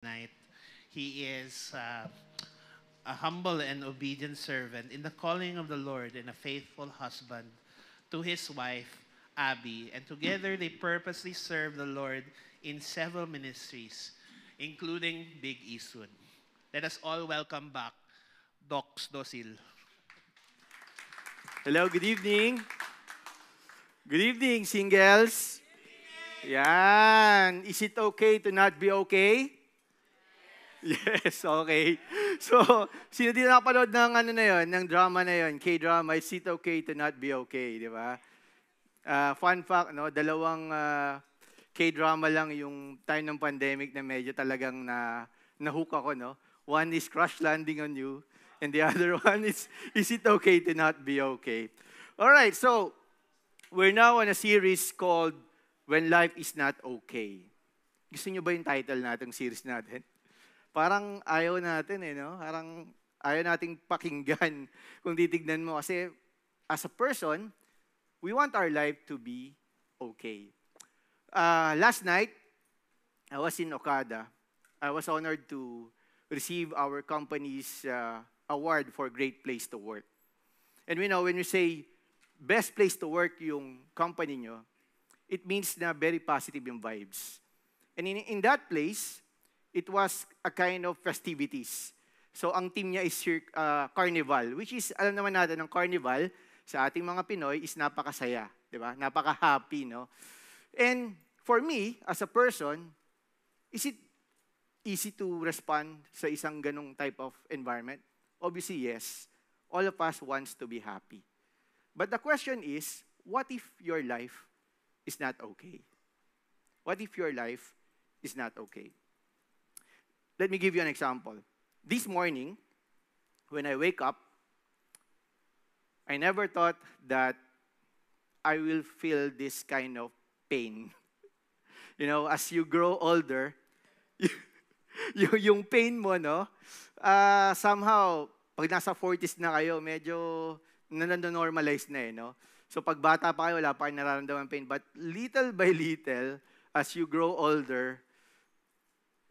Night. He is a humble and obedient servant in the calling of the Lord and a faithful husband to his wife, Abby. And together they purposely serve the Lord in several ministries, including Big Eastwood. Let us all welcome back Docs Dosil. Hello, good evening. Good evening, singles. Yan. Is it okay to not be okay? Yes, okay. So, sino din nakapanood ng ano na yon, ng drama na yon, K-drama, Is it okay to not be okay, di ba? Fun fact, no, dalawang K-drama lang yung time ng pandemic na medyo talagang nahook ako, no? One is Crash Landing on You, and the other one is it okay to not be okay? All right, so we're now on a series called When Life is Not Okay. Gusto niyo ba yung title natong series natin? Parang ayaw natin no? Parang ayaw nating pakinggan kung titignan mo. Kasi as a person, we want our life to be okay. Last night, I was in Okada. I was honored to receive our company's award for Great Place to Work. And we know, when we say best place to work yung company nyo, it means na very positive yung vibes. And in that place, it was a kind of festivities. So, ang team niya is Carnival, which is, alam naman natin, ang Carnival, sa ating mga Pinoy, is napakasaya. Di ba? Napaka-happy, no? And for me, as a person, is it easy to respond sa isang ganong type of environment? Obviously, yes. All of us wants to be happy. But the question is, what if your life is not okay? What if your life is not okay? Let me give you an example. This morning, when I wake up, I never thought that I will feel this kind of pain. You know, as you grow older, yung pain mo, no? Somehow, pag nasa 40s na kayo, medyo nanonormalize na no? So pag bata pa kayo, wala pa kayong nararamdaman pain. But little by little, as you grow older,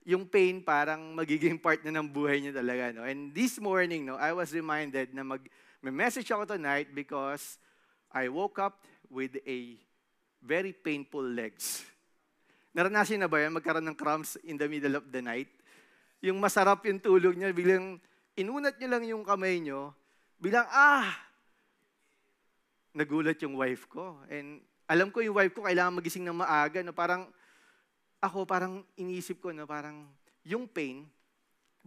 yung pain parang magiging part na ng buhay niyo talaga, no? And this morning, no, I was reminded na may message ako tonight because I woke up with a very painful legs. Naranasin na ba yan, magkaroon ng cramps in the middle of the night? Yung masarap yung tulog niya, biglang inunat niyo lang yung kamay niyo, bilang, nagulat yung wife ko. And alam ko yung wife ko kailangan magising ng maaga, no? Parang iniisip ko, no, parang yung pain,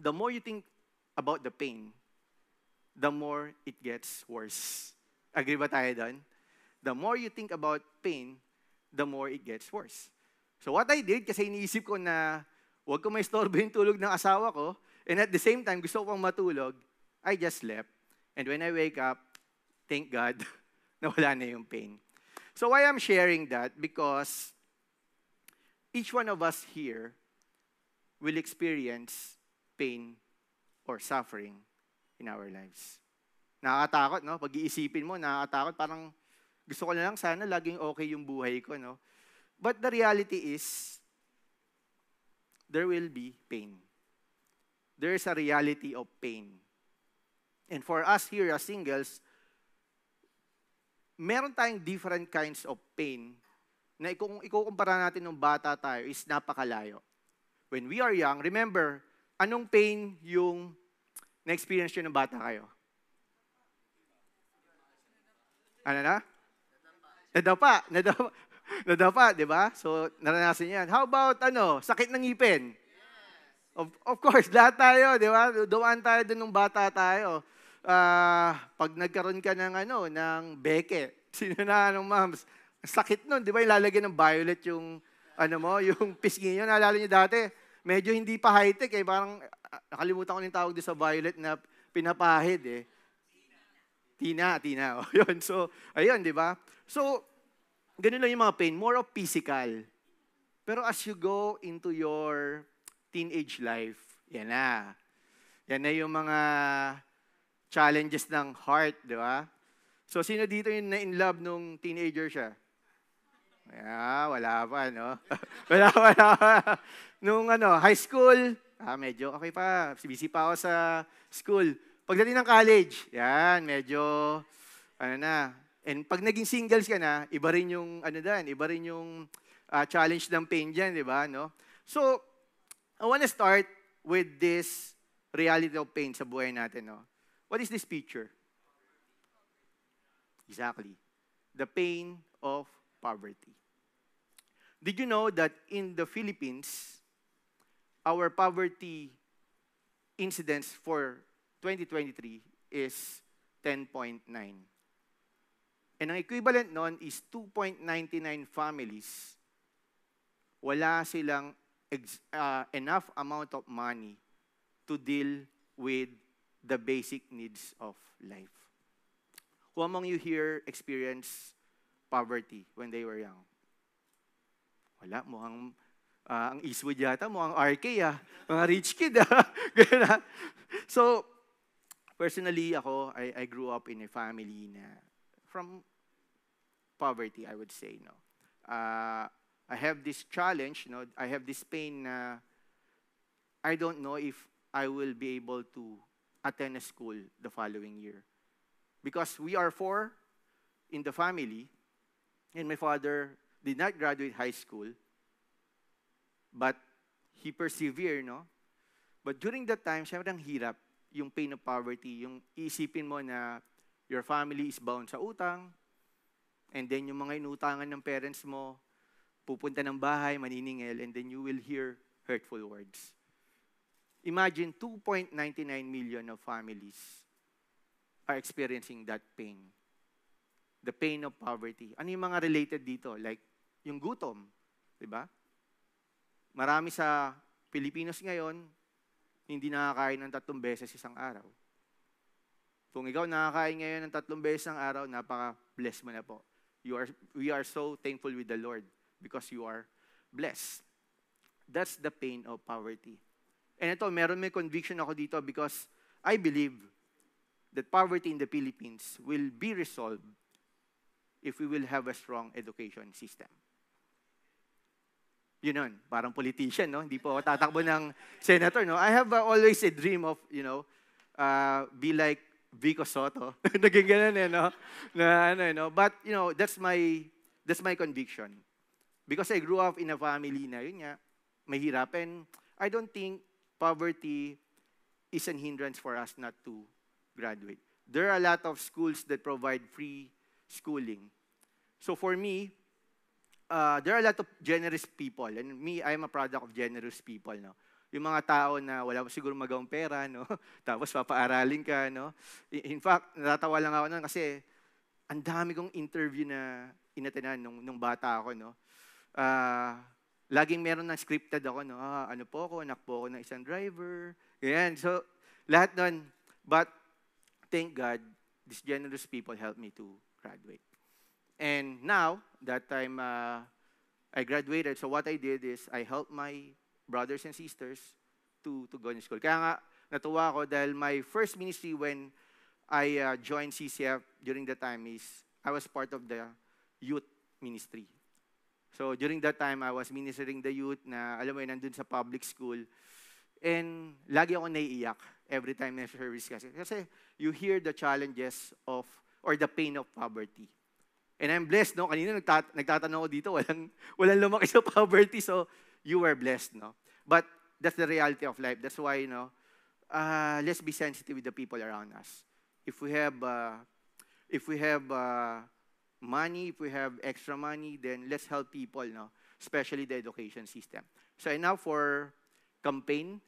the more you think about the pain, the more it gets worse. Agree ba tayo doon? The more you think about pain, the more it gets worse. So what I did, kasi iniisip ko na huwag ko maistorbo yung tulog ng asawa ko, and at the same time, gusto ko pang matulog, I just slept. And when I wake up, thank God, na wala na yung pain. So why I'm sharing that? Because each one of us here will experience pain or suffering in our lives. Nakakatakot, no? Pag-iisipin mo, nakakatakot. Parang gusto ko na lang sana laging okay yung buhay ko, no? But the reality is, there will be pain. There is a reality of pain. And for us here as singles, meron tayong different kinds of pain na kung ikukumpara natin nung bata tayo is napakalayo. When we are young, remember, anong pain yung na-experience nyo ng bata kayo? Ano na? Nadapa, di ba? So, naranasan yan. How about, sakit ng ngipin? Of course, lahat tayo, di ba? Dumaan tayo dun nung bata tayo. Pag nagkaroon ka ng beke, sino na, moms? Sakit nun, di ba? Ilalagyan ng violet yung, yung pisngi nyo. Naalala nyo dati, medyo hindi pa high-tech Parang, nakalimutan ko yung tawag doon sa violet na pinapahid Tina. O, yun. So, ayun, di ba? So, ganun lang yung mga pain. More of physical. Pero as you go into your teenage life, yan na. Yan na yung mga challenges ng heart, di ba? So, sino dito yung na-in-love nung teenager siya? Wala pa, no? wala pa. Nung high school, Medyo okay pa. Busy pa ako sa school. Pagdating ng college, yan, medyo, ano na. And pag naging singles ka na, iba rin yung, iba rin yung challenge ng pain dyan, di ba? No? So, I want to start with this reality of pain sa buhay natin. No? What is this picture? Exactly. The pain of poverty. Did you know that in the Philippines, our poverty incidence for 2023 is 10.9. And ang equivalent nun is 2.99 families. Wala silang enough amount of money to deal with the basic needs of life. Who among you here experienced poverty when they were young? Wala, mukhang ang Eastwood yata, mukhang RK mga rich kid So, personally ako, I grew up in a family na from poverty, I would say, no. I have this challenge, no, I have this pain na I don't know if I will be able to attend a school the following year. Because we are 4 in the family, and my father did not graduate high school, but he persevered, no? But during that time, syempre ang hirap, yung pain of poverty, yung isipin mo na your family is bound sa utang, and then yung mga inutangan ng parents mo, pupunta ng bahay, maniningil, and then you will hear hurtful words. Imagine 2.99 million of families are experiencing that pain. The pain of poverty. Ano yung mga related dito? Like, yung gutom. Diba? Marami sa Pilipinos ngayon, hindi nakakain ng 3 beses isang araw. Kung ikaw nakakain ngayon ng 3 beses isang araw, napaka-blessed mo na po. We are so thankful with the Lord because you are blessed. That's the pain of poverty. And ito, meron may conviction ako dito because I believe that poverty in the Philippines will be resolved if we will have a strong education system. Yun nun, parang politician, no? Hindi po ako tatakbo ng senator, no? I have always a dream of, be like Vico Soto. Naging ganun, no? No? But, that's my conviction. Because I grew up in a family na, yun nga, mahirap. And I don't think poverty is an hindrance for us not to graduate. There are a lot of schools that provide free schooling. So for me, there are a lot of generous people. And me, I'm a product of generous people. No? Yung mga tao na wala siguro magawang pera, no? Tapos papaaralin ka. No? In fact, natatawa lang ako nun kasi ang dami kong interview na inatenan nung bata ako. No? Laging meron ng scripted ako. No? Ano po ako, anak po ako ng isang driver. Ganyan. So, lahat nun. But, thank God, these generous people helped me to graduate. And now that I graduated, so what I did is I helped my brothers and sisters to go to school. Kaya nga, natuwa ako dahil my first ministry when I joined CCF during that time is I was part of the youth ministry. So during that time, I was ministering the youth na, alam mo yun, nandun sa public school. And lagi ako naiiyak every time na service kasi you hear the challenges of, or the pain of poverty. And I'm blessed, no? Kanina nagtatanong ko dito, walang lumaki sa poverty, so you were blessed, no? But that's the reality of life. That's why, let's be sensitive with the people around us. If we have money, if we have extra money, then let's help people, no? Especially the education system. So and now for campaign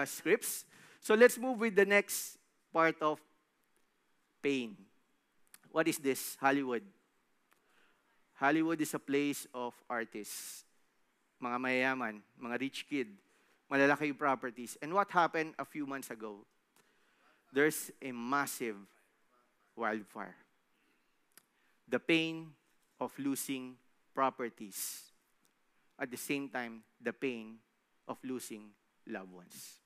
scripts. So let's move with the next part of pain. What is this? Hollywood. Hollywood is a place of artists. Mga mayayaman, mga rich kid, malalaki yung properties. And what happened a few months ago? There's a massive wildfire. The pain of losing properties. At the same time, the pain of losing loved ones.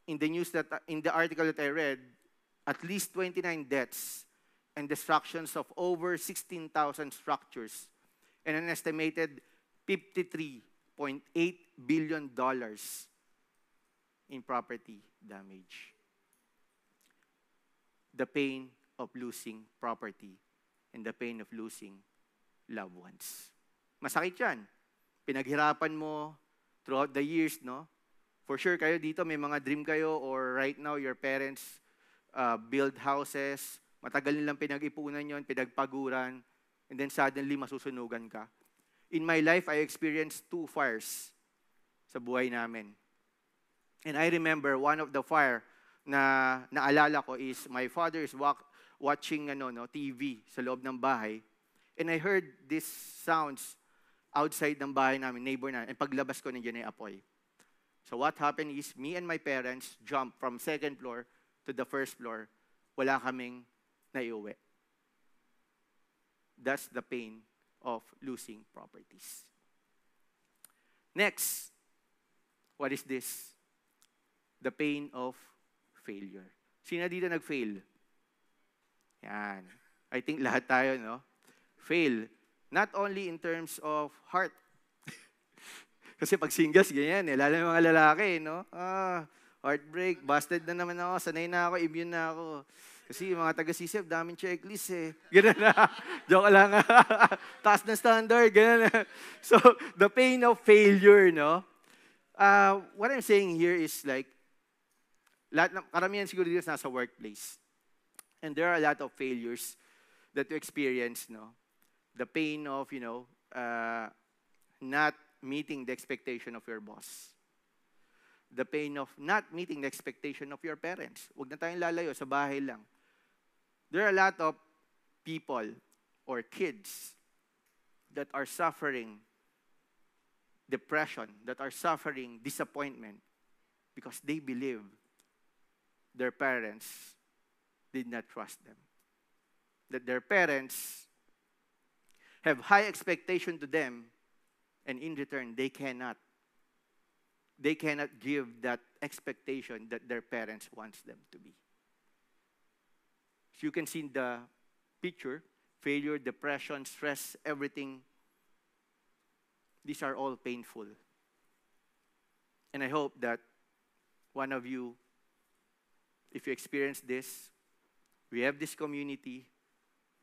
In the article that I read, at least 29 deaths and destructions of over 16,000 structures and an estimated $53.8 billion in property damage. The pain of losing property and the pain of losing loved ones. Masakit yan. Pinaghirapan mo throughout the years, no? For sure, kayo dito, may mga dream kayo or right now, your parents build houses. Matagal nilang pinag-ipunan yon, pinagpaguran, and then suddenly, masusunugan ka. In my life, I experienced 2 fires sa buhay namin. And I remember one of the fire na naalala ko is my father is watching TV sa loob ng bahay. And I heard these sounds outside ng bahay namin, neighbor na. And paglabas ko, nandiyan ay apoy. So what happened is, me and my parents jumped from 2nd floor to the 1st floor. Wala kaming naiuwi. That's the pain of losing properties. Next, what is this? The pain of failure. Sino dito nag-fail? Yan. I think lahat tayo, no? Fail. Not only in terms of heart. Kasi pag singles, ganyan eh. Lalo yung mga lalaki, no? Heartbreak, busted na naman ako, sanay na ako, immune na ako. Kasi yung mga taga-CCF, daming checklist eh. Ganun na. Joke lang. Taas na standard, ganun na. So, the pain of failure, no? What I'm saying here is like, karamihan siguro dito nasa workplace. And there are a lot of failures that you experience, no? The pain of, not meeting the expectation of your boss. The pain of not meeting the expectation of your parents. Huwag na tayong lalayo, sa bahay lang. There are a lot of people or kids that are suffering depression, that are suffering disappointment because they believe their parents did not trust them. That their parents have high expectation to them, and in return, they cannot give that expectation that their parents wants them to be. So you can see in the picture, failure, depression, stress, everything. These are all painful. And I hope that one of you, if you experience this, we have this community,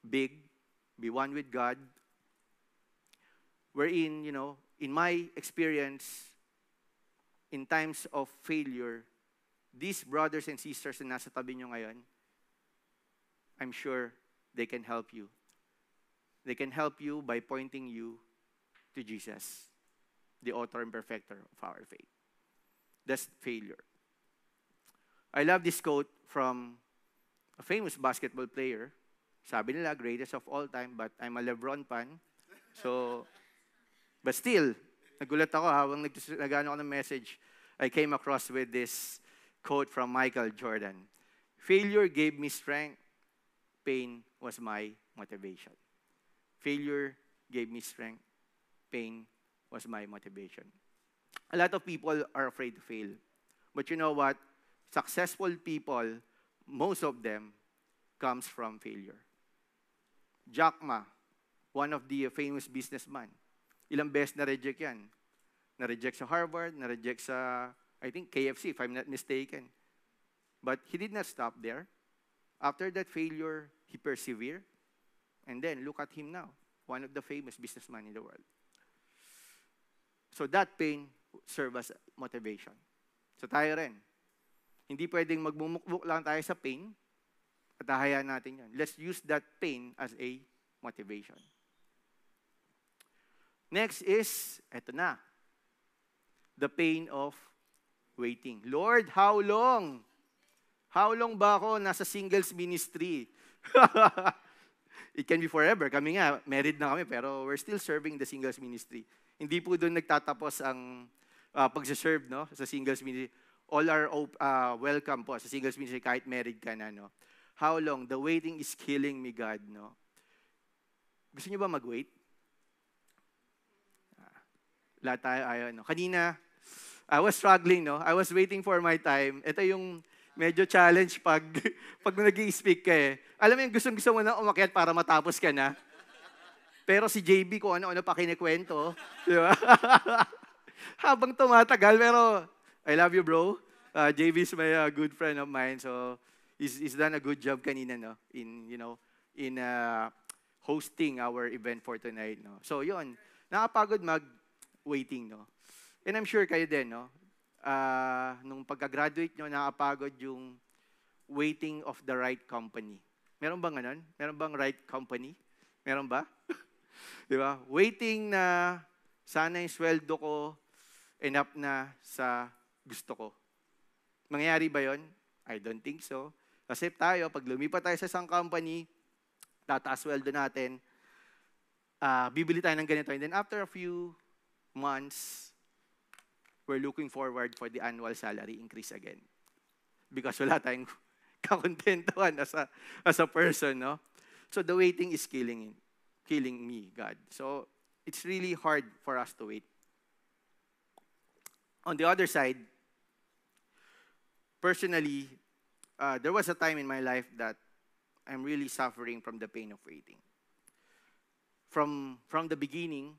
big, be one with God, wherein, in my experience, in times of failure, these brothers and sisters na nasa tabi nyo ngayon, I'm sure they can help you. They can help you by pointing you to Jesus, the author and perfecter of our faith. That's failure. I love this quote from a famous basketball player. Sabi nila, greatest of all time, but I'm a LeBron fan. But still, nagulat ako habang nagano ako ng message, I came across with this quote from Michael Jordan. Failure gave me strength. Pain was my motivation. Failure gave me strength. Pain was my motivation. A lot of people are afraid to fail. But you know what? Successful people, most of them, comes from failure. Jack Ma, one of the famous businessmen, ilang beses na-reject yan. Na-reject sa Harvard, na-reject sa, I think, KFC, if I'm not mistaken. But he did not stop there. After that failure, he persevered. And then, look at him now, one of the famous businessmen in the world. So that pain serves as motivation. So tayo rin. Hindi pwedeng magmumukbuk lang tayo sa pain at hahayaan natin yan. Let's use that pain as a motivation. Next is, eto na, the pain of waiting. Lord, how long? How long ba ako nasa singles ministry? It can be forever. Kami nga, married na kami, pero we're still serving the singles ministry. Hindi po doon nagtatapos ang pagsaserve, no, sa singles ministry. All are welcome po sa singles ministry kahit married ka na, no. How long? The waiting is killing me, God, no. Gusto niyo ba mag-wait? Lahat tayo ayaw, no. Kanina, I was struggling, no. I was waiting for my time. Ito yung medyo challenge pag nag-i-speak ka eh. Alam mo yung gustong-gusto mo na umakyat para matapos ka na. Pero si JB ko ano-ano pa kinikwento. Di ba? Habang tumatagal, pero I love you, bro. JB is my good friend of mine, so he's done a good job kanina, no, in hosting our event for tonight, no. So yon, nakapagod mag-waiting, no. And I'm sure kayo din, no. Nung pagka-graduate nyo, nakapagod yung waiting of the right company. Meron bang ganun? Meron bang right company? Meron ba? Di ba? Waiting na sana yung sweldo ko enough na sa gusto ko. Mangyayari ba yon? I don't think so. Kasi tayo, pag lumipat tayo sa isang company, tataas sweldo natin, bibili tayo ng ganito. And then after a few months, we're looking forward for the annual salary increase again. Because wala tayong kakontentuhan as a person, no? So the waiting is killing me, God. So it's really hard for us to wait. On the other side, personally, there was a time in my life that I'm really suffering from the pain of waiting. From the beginning,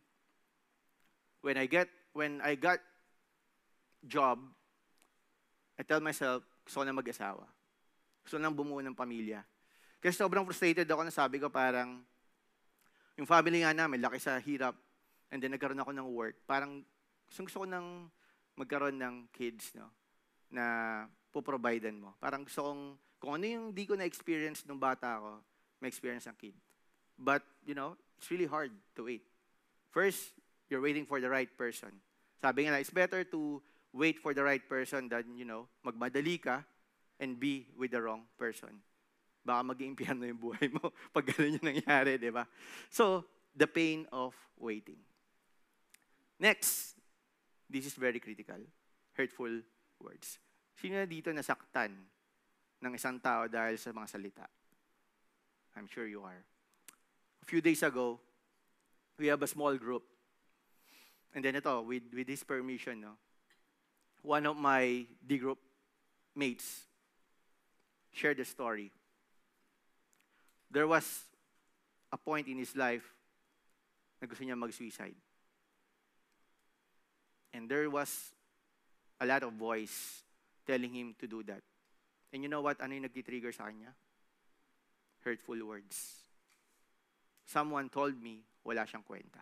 when I got job, I tell myself, gusto ko na mag-asawa. Gusto nang bumuo ng pamilya. Kasi sobrang frustrated ako na sabi ko parang, yung family nga namin, laki sa hirap, and then nagkaroon ako ng work. Parang gusto ko nang magkaroon ng kids, no, na puprovidean mo. Parang gusto kong, kung ano yung di ko na-experience nung bata ako, ma-experience ang kid. But, it's really hard to wait. First, you're waiting for the right person. Sabi nga, it's better to wait for the right person than, magmadali ka and be with the wrong person. Baka mag-iimpyerno yung buhay mo pag ganun yung nangyari, di ba? So, the pain of waiting. Next, this is very critical. Hurtful words. Sino na dito nasaktan ng isang tao dahil sa mga salita? I'm sure you are. A few days ago, we have a small group. And then ito, with this permission, no, one of my D group mates shared a story. There was a point in his life na gusto niya mag-suicide. And there was a lot of voice telling him to do that. And you know what? Ano yung nag-trigger sa kanya? Hurtful words. Someone told me, wala siyang kwenta.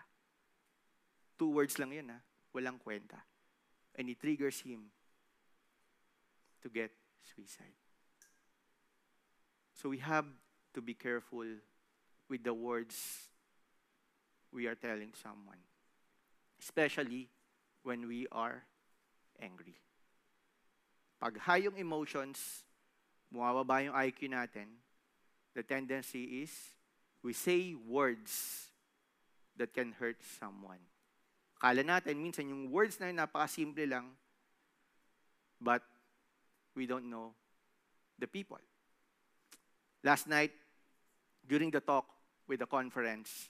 2 words lang yun, walang kwenta. And it triggers him to get suicide. So we have to be careful with the words we are telling someone. Especially when we are angry. Pag high yung emotions, bumababa yung IQ natin, the tendency is we say words that can hurt someone. Akala natin, minsan yung words na yun, napakasimple lang, but we don't know the people. Last night, during the talk with the conference,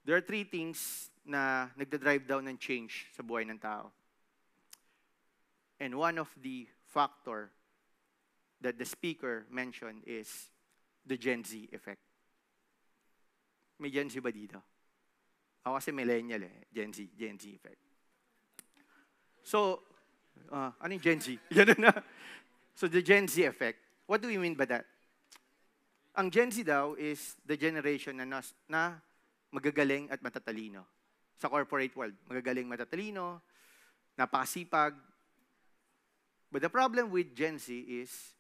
there are 3 things na nagda-drive down ng change sa buhay ng tao. And one of the factor that the speaker mentioned is the Gen Z effect. May Gen Z ba dito? Ako kasi millennial Gen Z effect. So, ano yung Gen Z? Ganun na. So, the Gen Z effect. What do we mean by that? Ang Gen Z daw is the generation na magagaling at matatalino. Sa corporate world, magagaling, matatalino, napakasipag. But the problem with Gen Z is,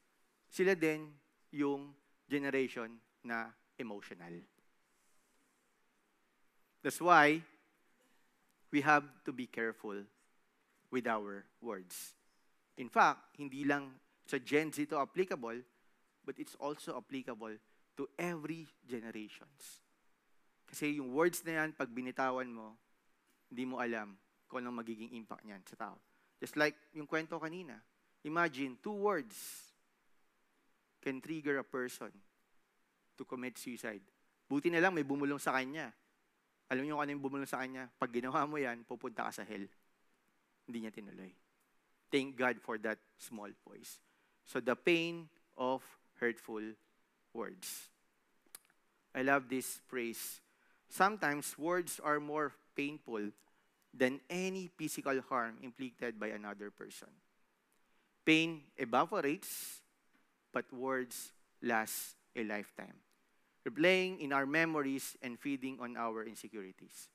sila din yung generation na emotional. That's why we have to be careful with our words. In fact, hindi lang sa Gen Z to applicable, but it's also applicable to every generations. Kasi yung words na yan, pag binitawan mo, hindi mo alam kung anong magiging impact niyan sa tao. Just like yung kwento kanina. Imagine, 2 words can trigger a person to commit suicide. Buti na lang may bumulong sa kanya. Alam niyo kung ano yung bumulong sa kanya? Pag ginawa mo yan, pupunta ka sa hell. Hindi niya tinuloy. Thank God for that small voice. So the pain of hurtful words. I love this phrase. Sometimes words are more painful than any physical harm inflicted by another person. Pain evaporates, but words last a lifetime, replaying in our memories and feeding on our insecurities.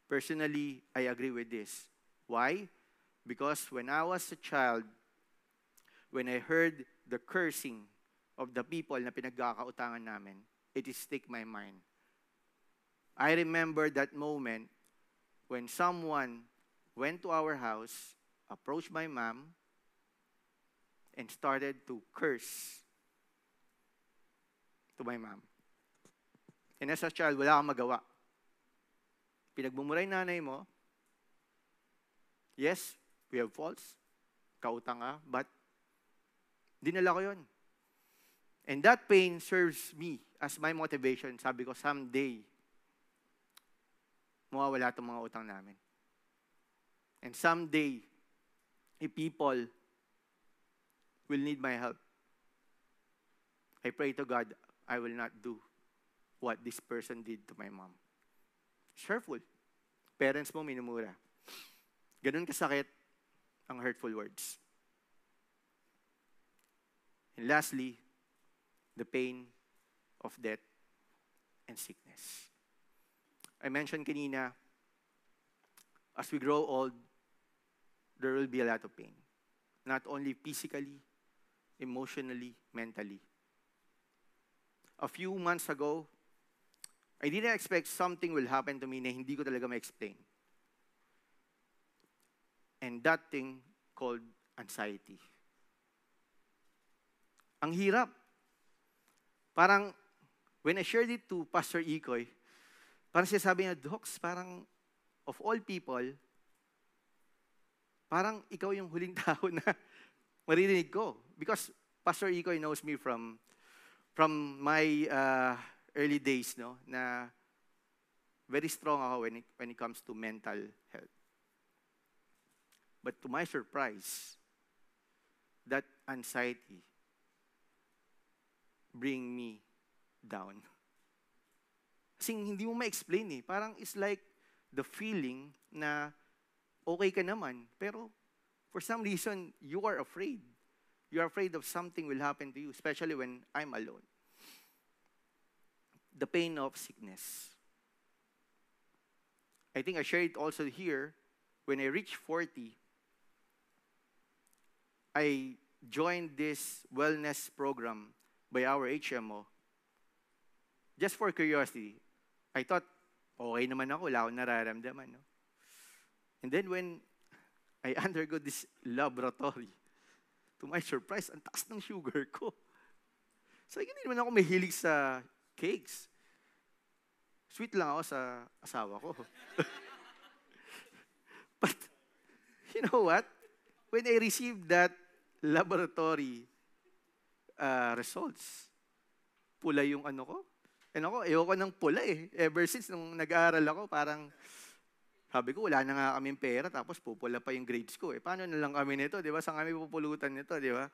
Personally, I agree with this. Why? Because when I was a child, when I heard the cursing of the people na pinagkakautangan namin, it stick my mind. I remember that moment when someone went to our house, approached my mom, and started to curse to my mom. And as a child, wala kang magawa. Pinagmumura yung nanay mo. Yes, we have faults. Kautang ka, but dinala ko yun. And that pain serves me as my motivation. Sabi ko, someday, mawawala itong mga utang namin. And someday, if people will need my help, I pray to God, I will not do what this person did to my mom. It's hurtful. Parents mo minumura. Ganun kasakit ang hurtful words. And lastly, the pain of death and sickness. I mentioned kanina, as we grow old, there will be a lot of pain. Not only physically, emotionally, mentally. A few months ago, I didn't expect something will happen to me na hindi ko talaga ma-explain. And that thing called anxiety. Ang hirap. Parang, when I shared it to Pastor Ikoy, parang siya sabi niya, Docs, parang of all people, parang ikaw yung huling tao na maririnig ko. Because Pastor Ikoy knows me from my early days, no, na very strong ako when it comes to mental health. But to my surprise, that anxiety bring me down. Kasi hindi mo ma-explain eh. Parang it's like the feeling na okay ka naman, pero for some reason, you are afraid. You are afraid of something will happen to you, especially when I'm alone. The pain of sickness. I think I shared it also here. When I reached 40, I joined this wellness program by our HMO. Just for curiosity, I thought, okay naman ako, wala akong nararamdaman. No? And then when I undergo this laboratory, to my surprise, ang taas ng sugar ko. So, hindi naman ako mahilig sa cakes. Sweet lang ako sa asawa ko. But, you know what? When I received that laboratory results, pula yung ano ko. And ako, ayoko ng pula eh. Ever since nung nag-aaral ako, parang, sabi ko, wala na nga kaming pera, tapos pupula pa yung grades ko eh. Paano na lang kami nito, di ba? Saan kami pupulutan nito, di ba?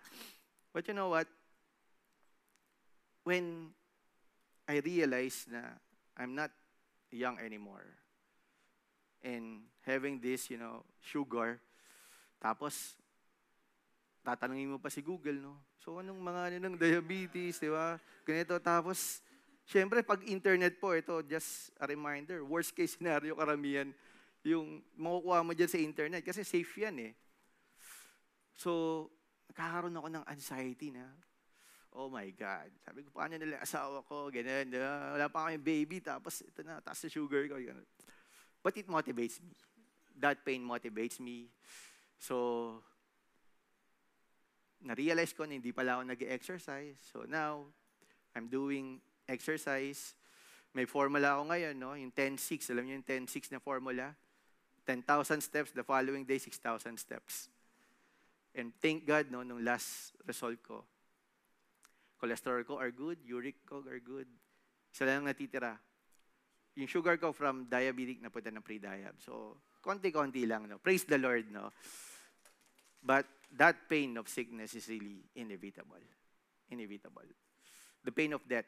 But you know what? When I realized na I'm not young anymore, and having this, sugar, tapos, tatanungin mo pa si Google, no? So, anong mga ng diabetes, di ba? Ganito, tapos, syempre, pag internet po, ito, just a reminder, worst case scenario, karamihan, yung makukuha mo dyan sa internet, kasi safe yan eh. So, nakakaroon ako ng anxiety na, oh my God, sabi ko, paano nila asawa ko, ganyan, wala pa kami baby, tapos ito na, taas na sugar ko, ganyan. But it motivates me. That pain motivates me. So, na-realize ko na hindi pala ako nag-exercise. So now, I'm doing exercise. May formula ako ngayon, no? Yung 10-6. Alam niyo yung 10-6 na formula? 10,000 steps, the following day, 6,000 steps. And thank God, no, nung last result ko, cholesterol ko are good, uric ko are good. Isa lang natitira. Yung sugar ko from diabetic na punta ng pre-diab. So, konti-konti lang, no? Praise the Lord, no? But that pain of sickness is really inevitable. Inevitable. The pain of death.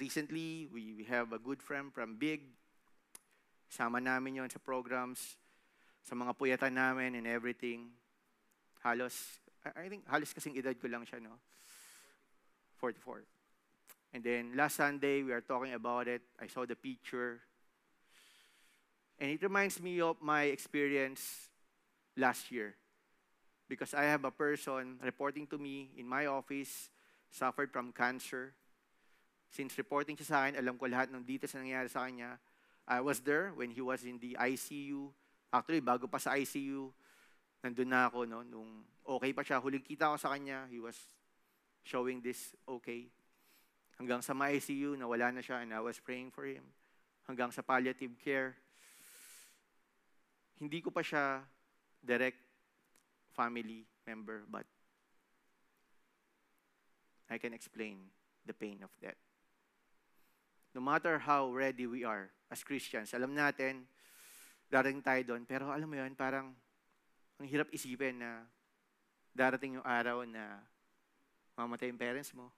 Recently, we have a good friend from Big. Sama namin yon sa programs, sa mga puyatan namin and everything. I think halos kasing edad ko lang siya, no? 44. And then last Sunday, we are talking about it. I saw the picture. And it reminds me of my experience last year. Because I have a person reporting to me in my office, suffered from cancer. Since reporting siya sa akin, alam ko lahat ng details na nangyari sa kanya. I was there when he was in the ICU. Actually, bago pa sa ICU, nandun na ako, no? Nung okay pa siya, huling kita ko sa kanya, he was showing this okay. Hanggang sa ICU, nawala na siya, and I was praying for him. Hanggang sa palliative care. Hindi ko pa siya direct family member, but I can explain the pain of death. No matter how ready we are as Christians, alam natin, darating tayo doon, pero alam mo yun, parang ang hirap isipin na darating yung araw na mamatay yung parents mo.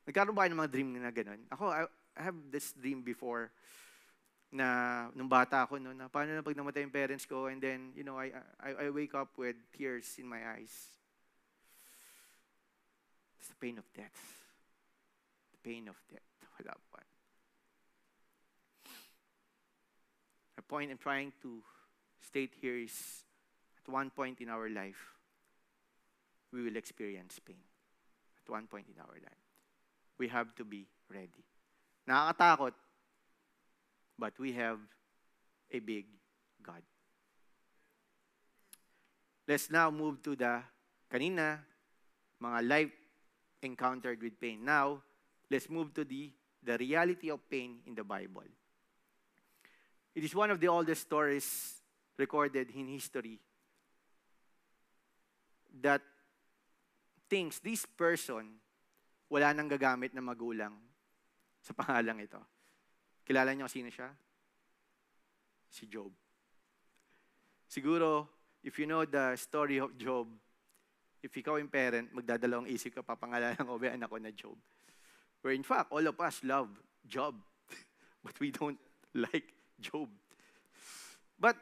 Nagkaroon ba kayo ng mga dream na gano'n? Ako, I have this dream before na nung bata ako, no, na paano na pag namatay yung parents ko, and then, you know, I wake up with tears in my eyes. It's the pain of death. The pain of death. Wala pa. The point I'm trying to state here is, at one point in our life, we will experience pain. At one point in our life. We have to be ready. Nakakatakot, but we have a big God. Let's now move to the kanina, mga life encountered with pain. Now, let's move to the reality of pain in the Bible. It is one of the oldest stories recorded in history that thinks this person wala nang gagamit na magulang sa pangalang ito. Kilala niyo sino siya? Si Job. Siguro, if you know the story of Job, if ikaw yung parent, magdadalawang isip ka, papangalanan ko ba anak ko na Job. Where in fact, all of us love Job, but we don't like Job. But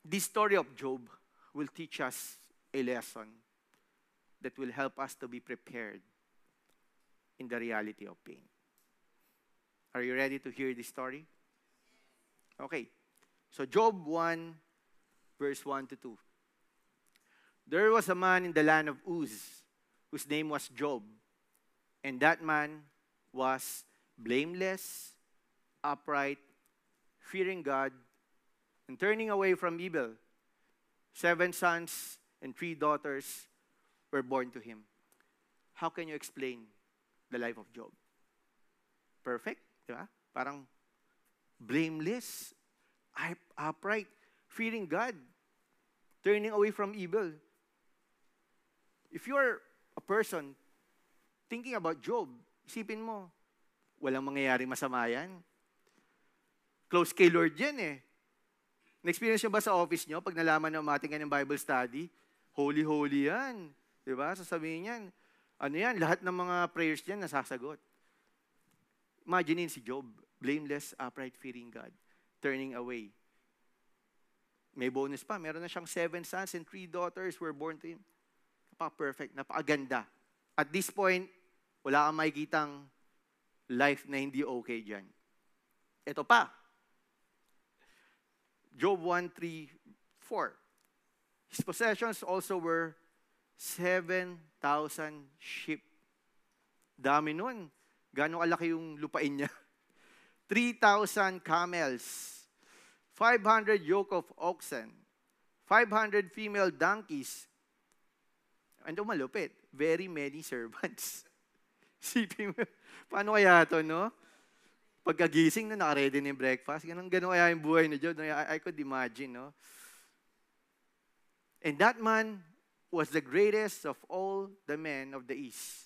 this story of Job will teach us a lesson that will help us to be prepared in the reality of pain. Are you ready to hear this story? Okay. So Job 1, verse 1 to 2. There was a man in the land of Uz, whose name was Job. And that man was blameless, upright, fearing God, and turning away from evil. 7 sons and 3 daughters were born to him. How can you explain the life of Job? Perfect, di ba? Parang blameless, upright, fearing God, turning away from evil. If you're a person thinking about Job, isipin mo, walang mangyayari masama yan. Close kay Lord yan eh. Na-experience nyo ba sa office nyo, pag nalaman na umating ka ng Bible study, holy-holy yan. Diba? Sasabihin yan, ano yan, lahat ng mga prayers niyan nasasagot. Imaginein si Job, blameless, upright, fearing God, turning away. May bonus pa, meron na siyang 7 sons and 3 daughters were born to him. Napaka-perfect, napakaganda. At this point, wala kang makikitang life na hindi okay dyan. Ito pa. Job 1:3-4. His possessions also were 7,000 sheep. Dami nun. Gano'ng kalaki yung lupain niya? 3,000 camels, 500 yoke of oxen, 500 female donkeys, and malupit, very many servants. Sipin mo, paano kaya ito, no? Pagkagising na nakaready na yung breakfast, gano'n kaya yung buhay ni Job. I could imagine, no? And that man was the greatest of all the men of the East.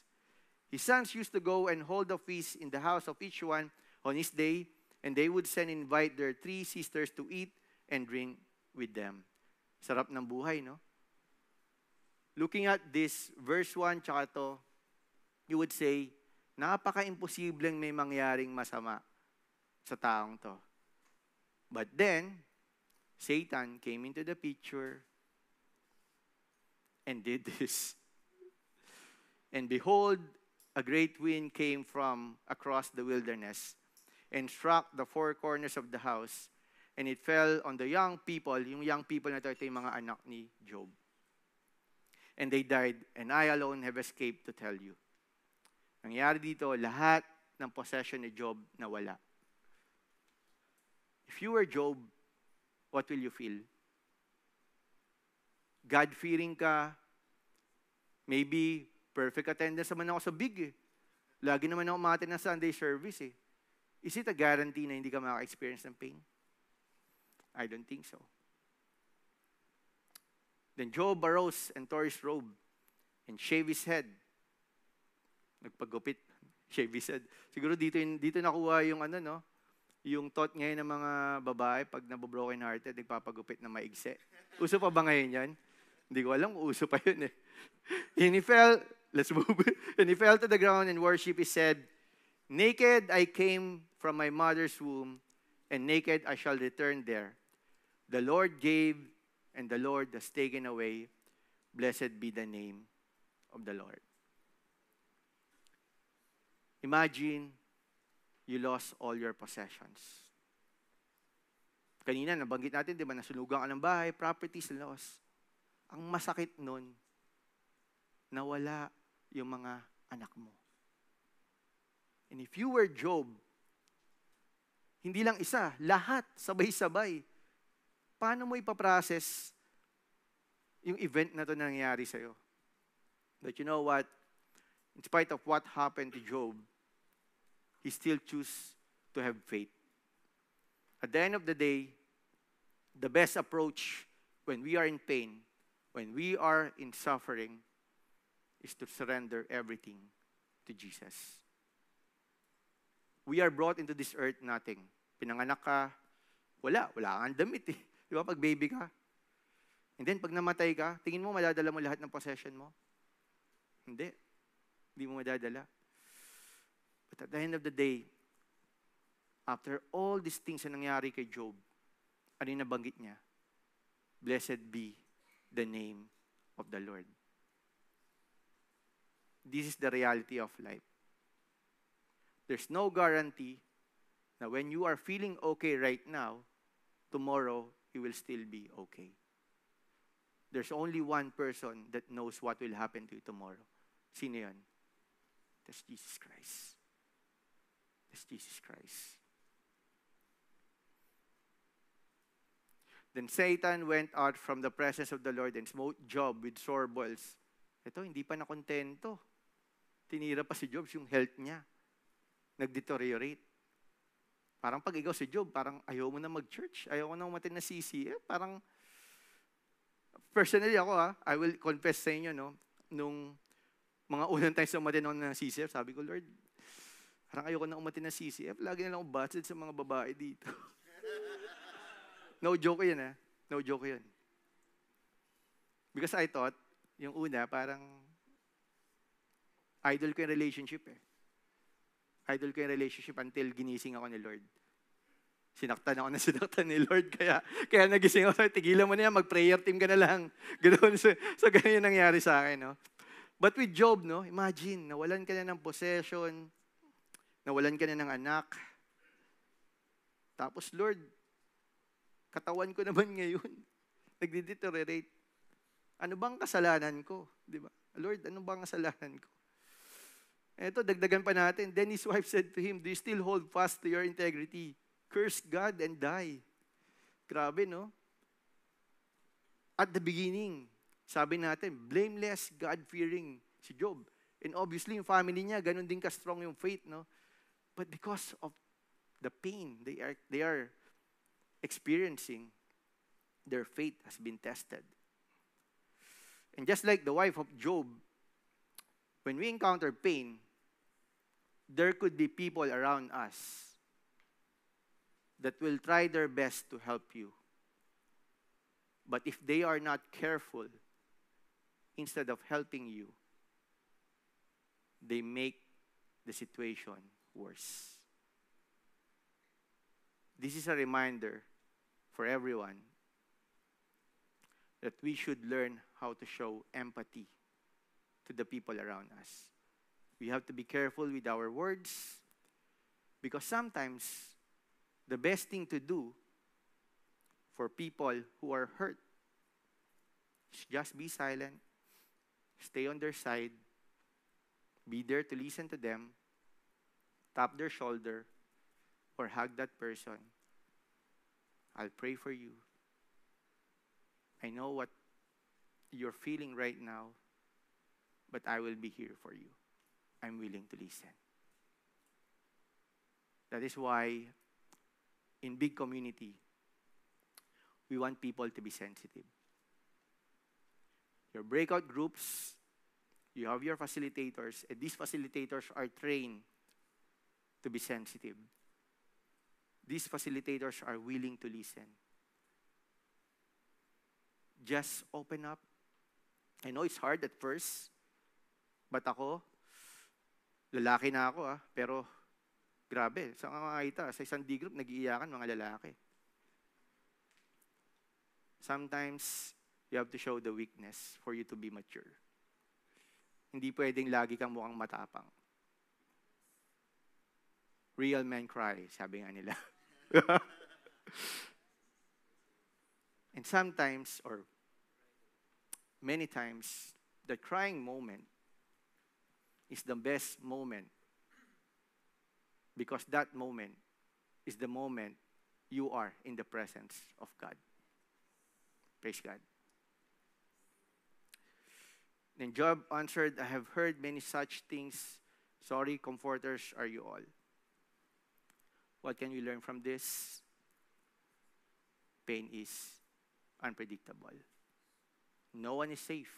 His sons used to go and hold a feast in the house of each one on his day, and they would send and invite their 3 sisters to eat and drink with them. Sarap ng buhay, no? Looking at this, verse 1, tsaka to, you would say, napaka-imposibleng may mangyaring masama sa taong to. But then, Satan came into the picture, and did this. And behold, a great wind came from across the wilderness and struck the four corners of the house, and it fell on the young people. Yung young people na ito yung mga anak ni Job. And they died, and I alone have escaped to tell you. Nangyari dito, lahat ng possession ni Job nawala. If you were Job, what will you feel? God-fearing ka. Maybe perfect attendance naman ako sa big eh. Lagi naman ako umattend ng Sunday service eh. Is it a guarantee na hindi ka maka-experience ng pain? I don't think so. Then Job arose and tore his robe and shaved his head. Nagpagupit, shave his head. Siguro dito nakuha yung yung thought ngayon ng mga babae pag nabobroken hearted, nagpapagupit na maigse. Uso pa ba ngayon yan? Hindi ko alam kung uso pa yun eh. And he fell, let's move. And he fell to the ground and worship. He said, naked I came from my mother's womb, and naked I shall return there. The Lord gave, and the Lord has taken away. Blessed be the name of the Lord. Imagine, you lost all your possessions. Kanina, nabanggit natin, di ba, nasunugan ka ng bahay, properties lost. Ang masakit nun, nawala yung mga anak mo. And if you were Job, hindi lang isa, lahat, sabay-sabay. Paano mo ipaprocess yung event na to na nangyari sa'yo? But you know what? In spite of what happened to Job, he still chose to have faith. At the end of the day, the best approach when we are in pain, when we are in suffering, is to surrender everything to Jesus. We are brought into this earth nothing. Pinanganak ka, wala kang damit eh. Di ba, pag baby ka? And then, pag namatay ka, tingin mo madadala mo lahat ng possession mo? Hindi mo madadala. But at the end of the day, after all these things na nangyari kay Job, ano yung nabanggit niya? Blessed be the name of the Lord. This is the reality of life. There's no guarantee na when you are feeling okay right now, tomorrow, you will still be okay. There's only one person that knows what will happen to you tomorrow. Sino yun? That's Jesus Christ. That's Jesus Christ. Then Satan went out from the presence of the Lord and smote Job with sore boils. Ito, hindi pa nakontento. Tinira pa si Job yung health niya. Nag-deteriorate. Parang pag ikaw si Job, parang ayaw mo na mag-church. Ayaw mo na umatin na CCF. Parang, personally ako I will confess sa inyo, no, nung mga unang times na umatin ako ng CCF, sabi ko, Lord, parang ayoko na umatin ng CCF. Lagi na lang akong batid sa mga babae dito. No joke yun, No joke yun. Because I thought, yung una, parang idol ko yung relationship Idol ko yung relationship until ginising ako ni Lord. Sinaktan ako na sinaktan ni Lord. Kaya nagising ako, tigilan mo na yan, mag-prayer team ka na lang. Ganoon, so ganun yung nangyari sa akin, no? But with Job, no, imagine, nawalan ka na ng possession, nawalan ka na ng anak. Tapos, Lord, katawan ko naman ngayon. Nagde-deteriorate. Ano bang kasalanan ko? Di ba? Lord, ano bang kasalanan ko? Eto, dagdagan pa natin. Then his wife said to him, do you still hold fast to your integrity? Curse God and die. Grabe, no? At the beginning, sabi natin, blameless, God-fearing si Job. And obviously, yung family niya, ganun din ka-strong yung faith, no? But because of the pain they are experiencing, their faith has been tested. And just like the wife of Job, when we encounter pain, there could be people around us that will try their best to help you. But if they are not careful, instead of helping you, they make the situation worse. This is a reminder for everyone that we should learn how to show empathy to the people around us. We have to be careful with our words because sometimes the best thing to do for people who are hurt is just be silent, stay on their side, be there to listen to them, tap their shoulder, or hug that person. I'll pray for you. I know what you're feeling right now, but I will be here for you. I'm willing to listen. That is why in big community, we want people to be sensitive. Your breakout groups, you have your facilitators, and these facilitators are trained to be sensitive. These facilitators are willing to listen. Just open up. I know it's hard at first, but ako, lalaki na ako pero grabe, sa kakakita, sa isang D group, nag-iiyakan mga lalaki. Sometimes, you have to show the weakness for you to be mature. Hindi pwedeng lagi kang mukhang matapang. Real men cry, sabi nga nila. And sometimes, or many times, the crying moment is the best moment because that moment is the moment you are in the presence of God. Praise God. Then Job answered, I have heard many such things. Sorry, comforters are you all. What can we learn from this? Pain is unpredictable. No one is safe.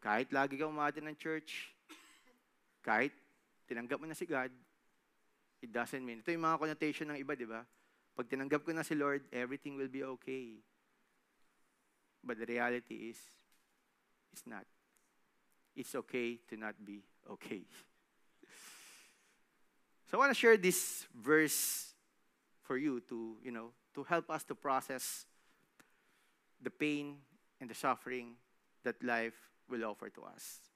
Kahit lagi kang umati ng church, kahit tinanggap mo na si God, it doesn't mean. Ito yung mga connotation ng iba, di ba? Pag tinanggap ko na si Lord, everything will be okay. But the reality is, it's not. It's okay to not be okay. So I want to share this verse for you to, to help us to process the pain and the suffering that life will offer to us.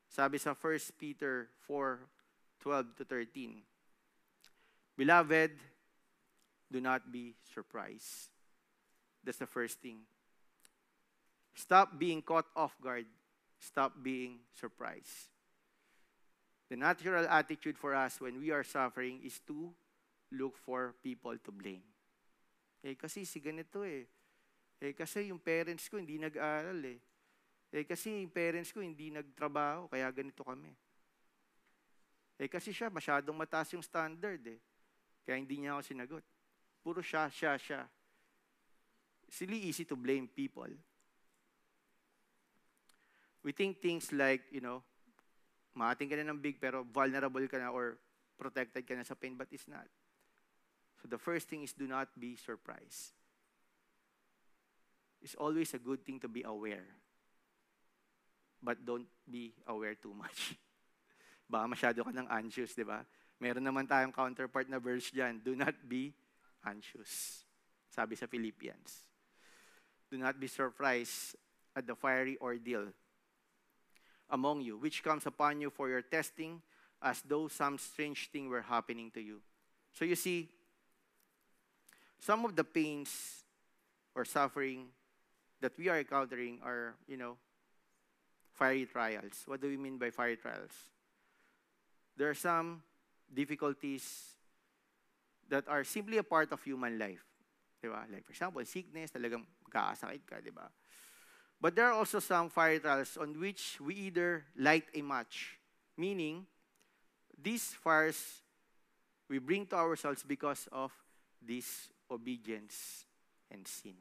Sabi sa 1 Peter 4:12-13, Beloved, do not be surprised. That's the first thing. Stop being caught off guard. Stop being surprised. The natural attitude for us when we are suffering is to look for people to blame. Kasi si ganito kasi yung parents ko hindi nag-aral kasi yung parents ko hindi nagtrabaho, kaya ganito kami. Kasi siya, masyadong mataas yung standard kaya hindi niya ako sinagot. Puro siya. It's really easy to blame people. We think things like, maating ka na ng big pero vulnerable ka na or protected ka na sa pain, but it's not. So the first thing is do not be surprised. It's always a good thing to be aware. But don't be aware too much. Baka masyado ka ng anxious, di ba? Meron naman tayong counterpart na verse dyan. Do not be anxious. Sabi sa Philippians. Do not be surprised at the fiery ordeal among you, which comes upon you for your testing, as though some strange thing were happening to you. So you see, some of the pains or suffering that we are encountering are, fiery trials. What do we mean by fiery trials? There are some difficulties that are simply a part of human life. Diba? Like, for example, sickness, talagang magkakasakit ka, diba? But there are also some fiery trials on which we either light a match, meaning these fires we bring to ourselves because of disobedience and sin.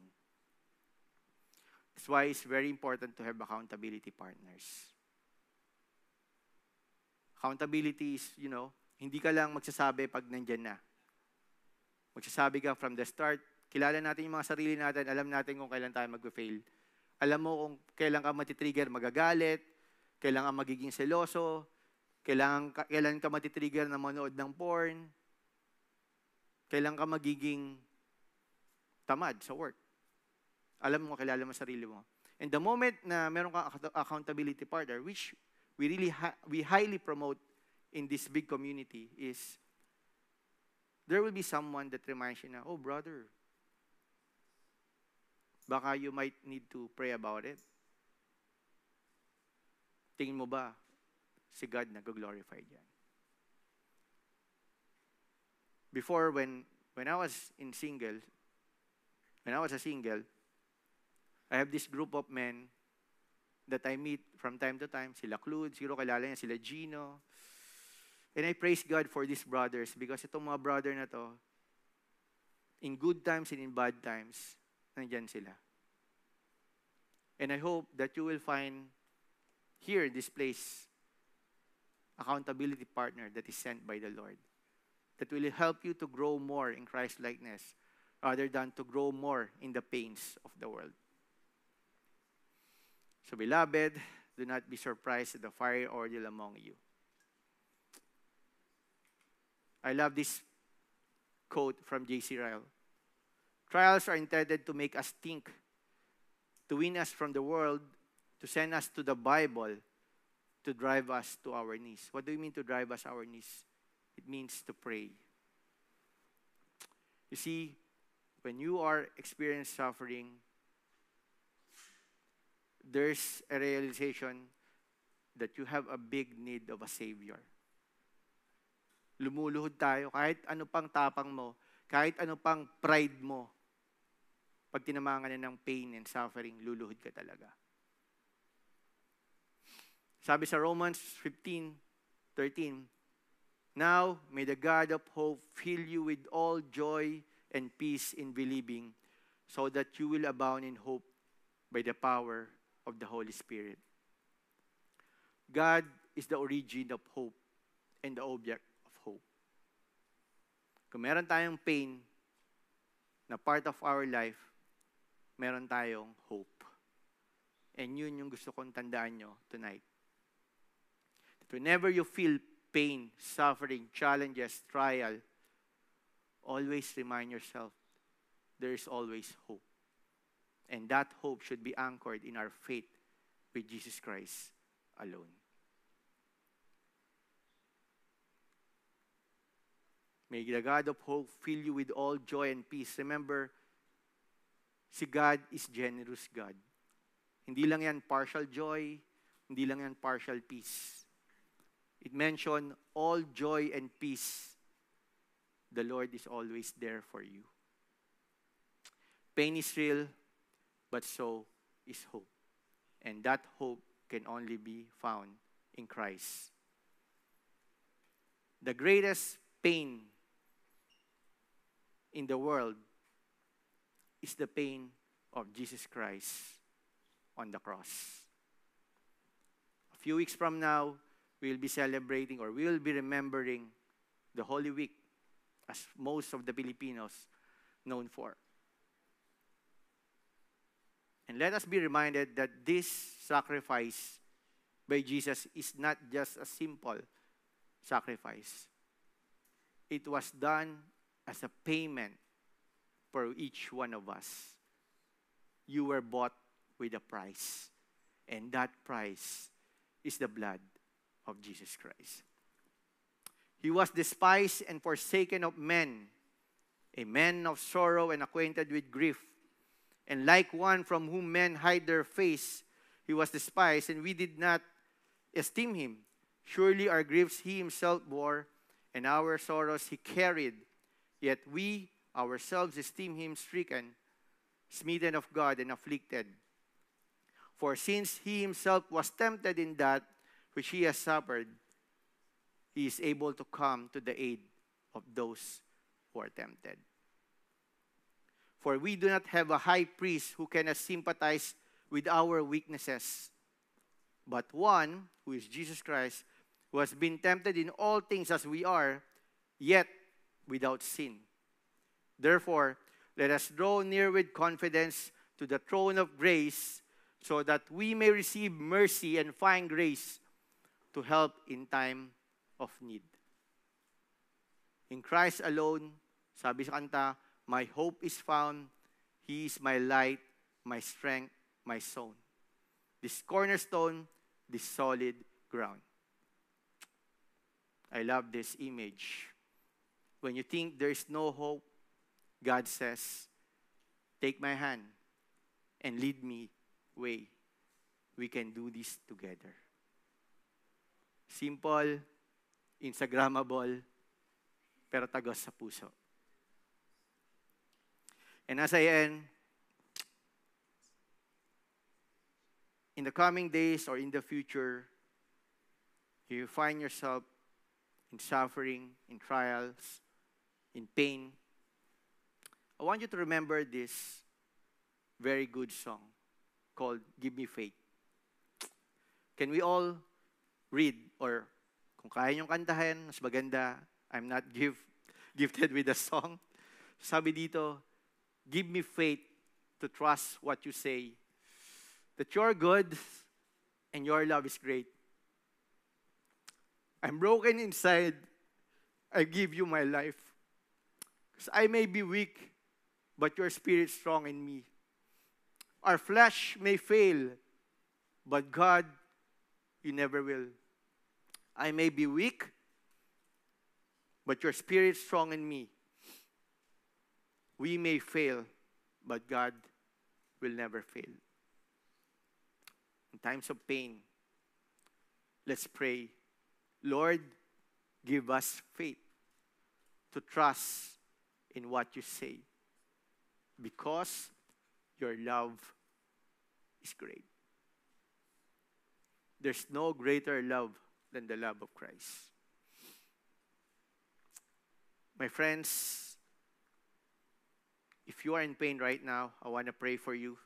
That's why it's very important to have accountability partners. Accountability is, hindi ka lang magsasabi pag nandyan na. Magsasabi ka from the start. Kilala natin yung mga sarili natin. Alam natin kung kailan tayo mag-fail. Alam mo kung kailan ka matitrigger magagalit, kailan ka magiging seloso, kailan ka matitrigger na manood ng porn, kailan ka magiging tamad sa work. Alam mo, kilala mo sarili mo. And the moment na meron kang accountability partner, which we highly promote in this big community, is there will be someone that reminds you na, oh brother, baka you might need to pray about it. Tingin mo ba, si God nag-glorify diyan? Before, when I was a single, I have this group of men that I meet from time to time. Sila Claude, siguro kilala niya, sila Gino. And I praise God for these brothers because itong mga brother na to, in good times and in bad times, nandyan sila. And I hope that you will find here in this place accountability partner that is sent by the Lord, that will help you to grow more in Christ-likeness rather than to grow more in the pains of the world. So, beloved, do not be surprised at the fiery ordeal among you. I love this quote from J.C. Ryle. Trials are intended to make us think, to win us from the world, to send us to the Bible, to drive us to our knees. What do you mean to drive us our knees? It means to pray. You see, when you are experiencing suffering, there's a realization that you have a big need of a Savior. Lumuluhod tayo, kahit ano pang tapang mo, kahit ano pang pride mo, pag tinamangan na ng pain and suffering, luluhod ka talaga. Sabi sa Romans 15:13, now may the God of hope fill you with all joy and peace in believing, so that you will abound in hope by the power of the Holy Spirit. God is the origin of hope and the object of hope. Kung meron tayong pain na part of our life, meron tayong hope. And yun yung gusto kong tandaan nyo tonight. That whenever you feel pain, suffering, challenges, trial, always remind yourself, there is always hope. And that hope should be anchored in our faith with Jesus Christ alone. May the God of hope fill you with all joy and peace. Remember, si God is generous God. Hindi lang yan partial joy, hindi lang yan partial peace. It mentioned all joy and peace. The Lord is always there for you. Pain is real, but so is hope. And that hope can only be found in Christ. The greatest pain in the world is the pain of Jesus Christ on the cross. A few weeks from now, we will be celebrating, or we will be remembering the Holy Week, as most of the Filipinos known for. And let us be reminded that this sacrifice by Jesus is not just a simple sacrifice. It was done as a payment for each one of us. You were bought with a price. And that price is the blood of Jesus Christ. He was despised and forsaken of men, a man of sorrow and acquainted with grief. And like one from whom men hide their face, he was despised, and we did not esteem him. Surely our griefs he himself bore, and our sorrows he carried. Yet we ourselves esteem him stricken, smitten of God, and afflicted. For since he himself was tempted in that which he has suffered, he is able to come to the aid of those who are tempted. For we do not have a high priest who cannot sympathize with our weaknesses, but one, who is Jesus Christ, who has been tempted in all things as we are, yet without sin. Therefore, let us draw near with confidence to the throne of grace, so that we may receive mercy and find grace to help in time of need. In Christ alone, sabi sa kanta, my hope is found, He is my light my strength, my zone. This cornerstone, this solid ground. I love this image. When you think there is no hope, God says, take my hand and lead me way. We can do this together. Simple, Instagrammable, pero tagos sa puso. And as I end, in the coming days or in the future, you find yourself in suffering, in trials, in pain, I want you to remember this very good song called Give Me Faith. Can we all read, or kung kaya niyong kantahin, mas maganda, I'm not gifted with a song. Sabi dito, give me faith to trust what you say, that you're good and your love is great. I'm broken inside. I give you my life. Because I may be weak, but your spirit is strong in me. Our flesh may fail, but God, you never will. I may be weak, but your spirit is strong in me. We may fail, but God will never fail. In times of pain, let's pray. Lord, give us faith to trust in what you say, because your love is great. There's no greater love than the love of Christ. My friends, if you are in pain right now, I want to pray for you.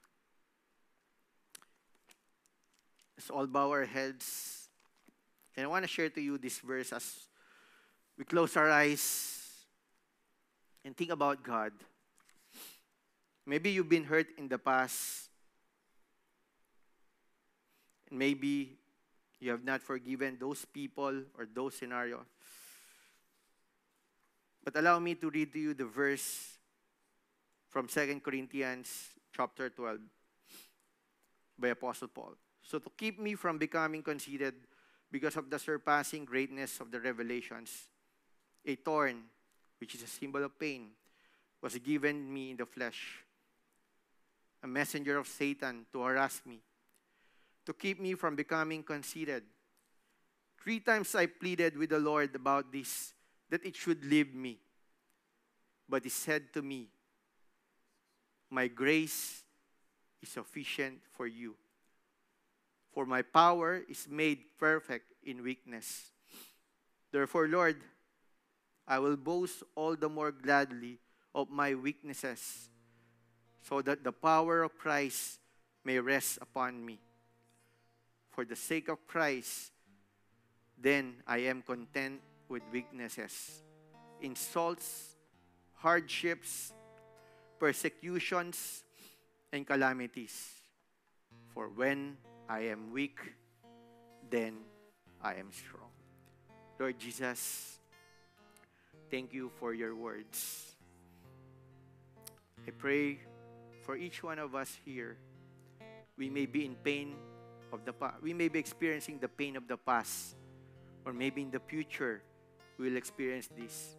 Let's all bow our heads. And I want to share to you this verse as we close our eyes and think about God. Maybe you've been hurt in the past. And maybe you have not forgiven those people or those scenarios. But allow me to read to you the verse from 2 Corinthians chapter 12 by Apostle Paul. So to keep me from becoming conceited because of the surpassing greatness of the revelations, a thorn, which is a symbol of pain, was given me in the flesh, a messenger of Satan to harass me, to keep me from becoming conceited. 3 times I pleaded with the Lord about this, that it should leave me. But he said to me, my grace is sufficient for you, for my power is made perfect in weakness. Therefore, Lord, I will boast all the more gladly of my weaknesses, so that the power of Christ may rest upon me. For the sake of Christ, then I am content with weaknesses, insults, hardships, persecutions, and calamities. For when I am weak, then I am strong. Lord Jesus, thank you for your words. I pray for each one of us here. We may be in pain of the past. We may be experiencing the pain of the past. Or maybe in the future, we will experience this.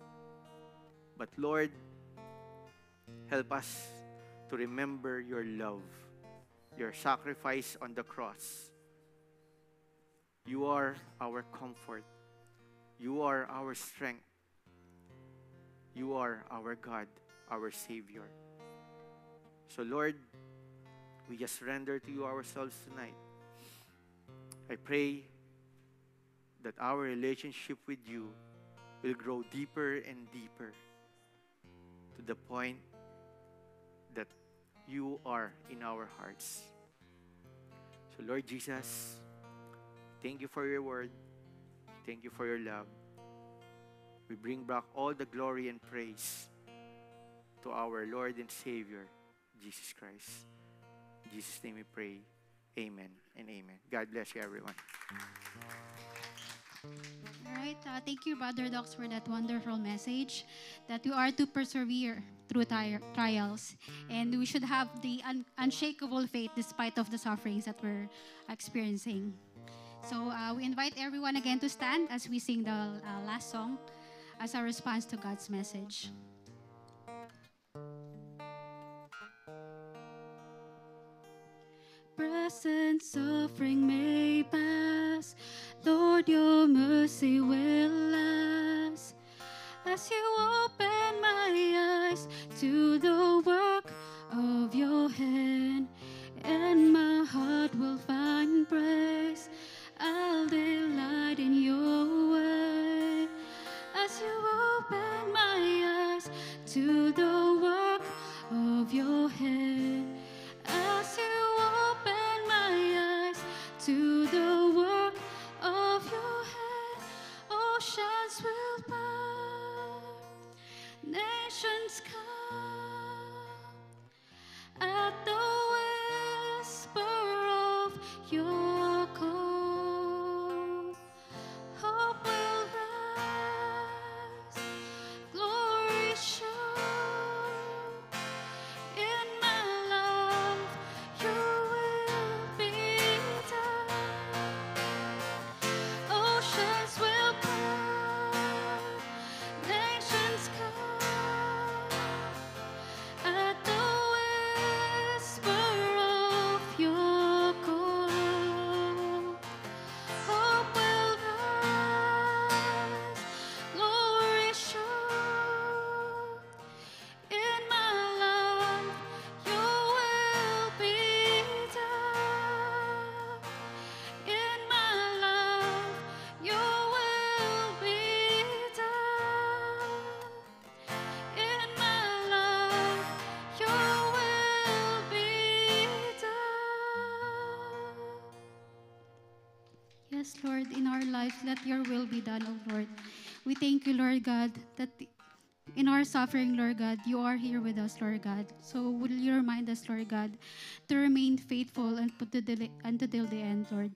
But Lord, help us to remember your love, your sacrifice on the cross. You are our comfort. You are our strength. You are our God, our Savior. So Lord, we just surrender to you ourselves tonight. I pray that our relationship with you will grow deeper and deeper to the point that you are in our hearts. So Lord Jesus, thank you for your word. Thank you for your love. We bring back all the glory and praise to our Lord and Savior, Jesus Christ. In Jesus' name we pray. Amen and amen. God bless you, everyone. All right. Thank you, Brother Docs, for that wonderful message that we are to persevere through trials, and we should have the unshakable faith despite of the sufferings that we're experiencing. So we invite everyone again to stand as we sing the last song as a response to God's message. Present suffering may pass, Lord, your mercy will last. As you open my eyes to the work of your hand, and my heart will find praise, I'll delight in your way. As you open my eyes to the work of your hand, as you open my eyes to the work of your hand, oceans will part, nations come at the whisper of your call. Hope will rise, glory show. In my life, your will be done. Oceans will part, nations come at the whisper of your call. Hope will rise, glory show. In my life, your will be done. In my life, your will be done. In my life, your will be done. Yes, Lord, in our lives, let your will be done, O Lord. We thank you, Lord God, that in our suffering, Lord God, you are here with us, Lord God. So will you remind us, Lord God, to remain faithful and put until the end, Lord.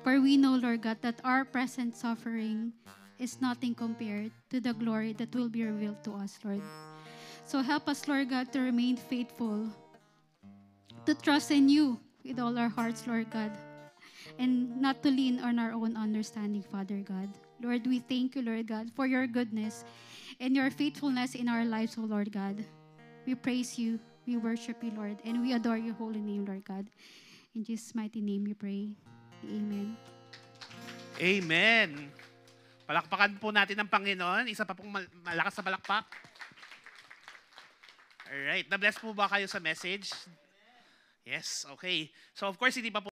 For we know, Lord God, that our present suffering is nothing compared to the glory that will be revealed to us, Lord. So help us, Lord God, to remain faithful, to trust in you with all our hearts, Lord God, and not to lean on our own understanding, Father God. Lord, we thank you, Lord God, for your goodness and your faithfulness in our lives, O Lord God. We praise you, we worship you, Lord, and we adore your holy name, Lord God. In Jesus' mighty name we pray. Amen. Amen. Palakpakan po natin ang Panginoon. Isa pa pong malakas na palakpak. Alright. Na-bless po ba kayo sa message? Yes, okay. So of course, hindi pa po